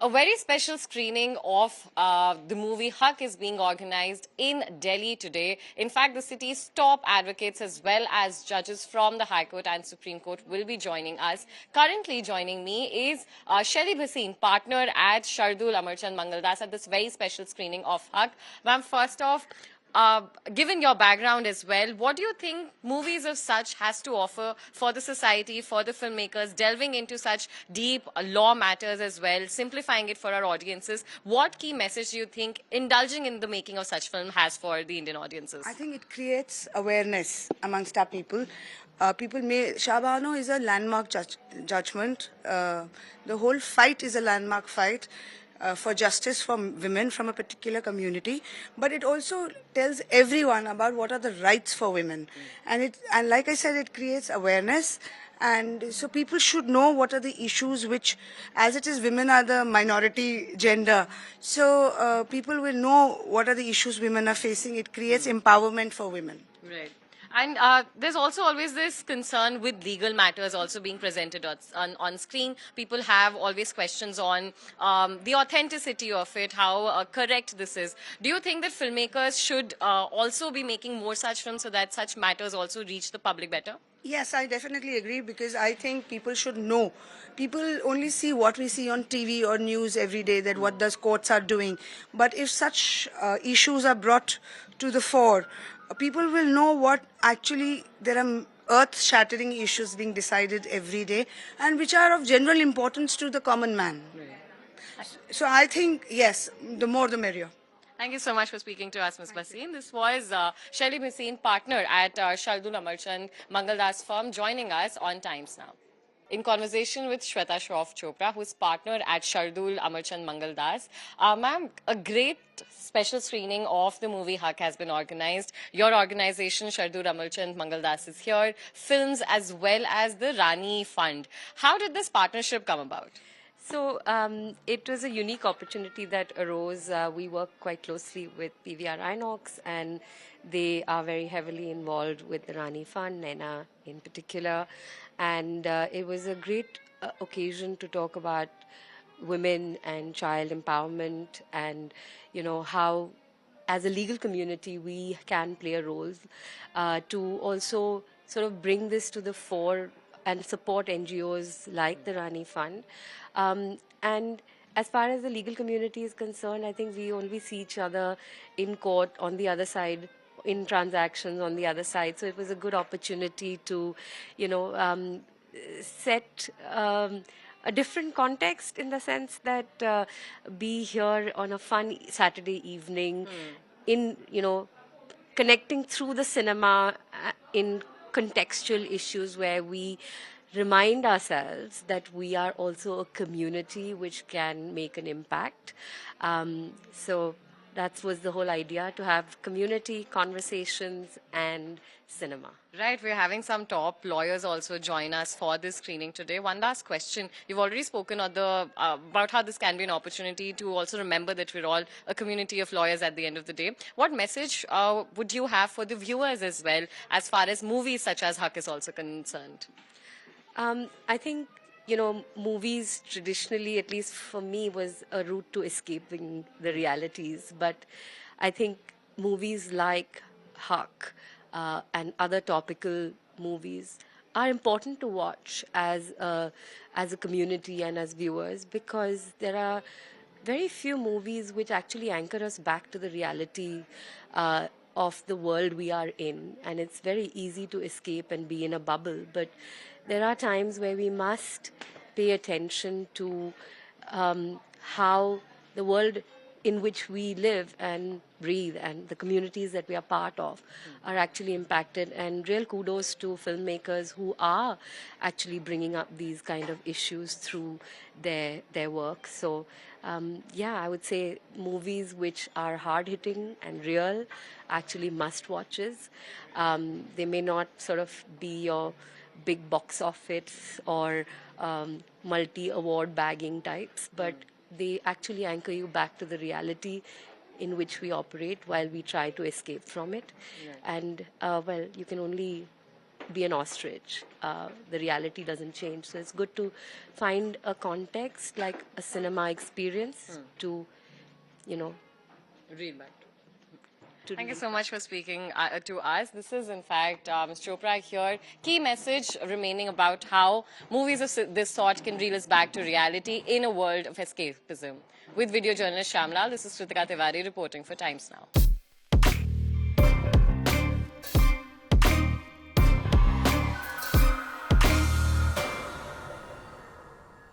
A very special screening of the movie Haq is being organized in Delhi today. In fact, the city's top advocates as well as judges from the High Court and Supreme Court will be joining us. Currently joining me is Shally Bhasin, partner at Shardul Amarchand Mangaldas at this very special screening of Haq. Ma'am, first off, given your background as well, what do you think movies of such has to offer for the society, for the filmmakers, delving into such deep law matters as well, simplifying it for our audiences? What key message do you think indulging in the making of such film has for the Indian audiences? I think it creates awareness amongst our people. Shabano is a landmark judgment. The whole fight is a landmark fight for justice for women from a particular community. But it also tells everyone about what are the rights for women. And like I said, it creates awareness. And so people should know what are the issues which, as it is, women are the minority gender. So people will know what are the issues women are facing. It creates empowerment for women. Right. And there's also always this concern with legal matters also being presented on screen. People have always questions on the authenticity of it, how correct this is. Do you think that filmmakers should also be making more such films so that such matters also reach the public better? Yes, I definitely agree because I think people should know. People only see what we see on TV or news every day, that what the courts are doing. But if such issues are brought to the fore, people will know what actually there are earth-shattering issues being decided every day and which are of general importance to the common man. So I think, yes, the more the merrier. Thank you so much for speaking to us, Ms. Bhasin. This was Shally Bhasin, partner at Shardul Amarchand Mangaldas firm, joining us on Times Now. In conversation with Shweta Shroff Chopra, who is partner at Shardul Amarchand Mangaldas. Ma'am, a great special screening of the movie Haq has been organized. Your organization, Shardul Amarchand Mangaldas, is here. Films as well as the Rani Fund. How did this partnership come about? So it was a unique opportunity that arose. We work quite closely with PVR Inox, and they are very heavily involved with the Rani Fund, Naina in particular. And it was a great occasion to talk about women and child empowerment, and how as a legal community we can play a role to also sort of bring this to the fore and support NGOs like the Rani Fund. And as far as the legal community is concerned, I think we only see each other in court on the other side, in transactions on the other side. So it was a good opportunity to, set a different context, in the sense that be here on a fun Saturday evening in, connecting through the cinema in contextual issues where we remind ourselves that we are also a community which can make an impact. So that was the whole idea, to have community, conversations, and cinema. Right, we're having some top lawyers also join us for this screening today. One last question. You've already spoken about how this can be an opportunity to also remember that we're all a community of lawyers at the end of the day. What message would you have for the viewers as well, as far as movies such as Haq is also concerned? I think, movies traditionally, at least for me, was a route to escaping the realities. But I think movies like Haq and other topical movies are important to watch as a community and as viewers, because there are very few movies which actually anchor us back to the reality of the world we are in. And it's very easy to escape and be in a bubble, but there are times where we must pay attention to how the world in which we live and breathe and the communities that we are part of are actually impacted. And real kudos to filmmakers who are actually bringing up these kind of issues through their work. So I would say movies which are hard-hitting and real, actually must-watches. They may not sort of be your big box office or multi-award bagging types, but they actually anchor you back to the reality in which we operate while we try to escape from it. Yeah. And you can only be an ostrich. The reality doesn't change. So it's good to find a context like a cinema experience to, you know, Read back. to Thank you read so much for speaking to us. This is, in fact, Ms. Chopra here. Key message remaining about how movies of this sort can reel us back to reality in a world of escapism. With video journalist Shamlal, this is Shweta Tiwari reporting for Times Now.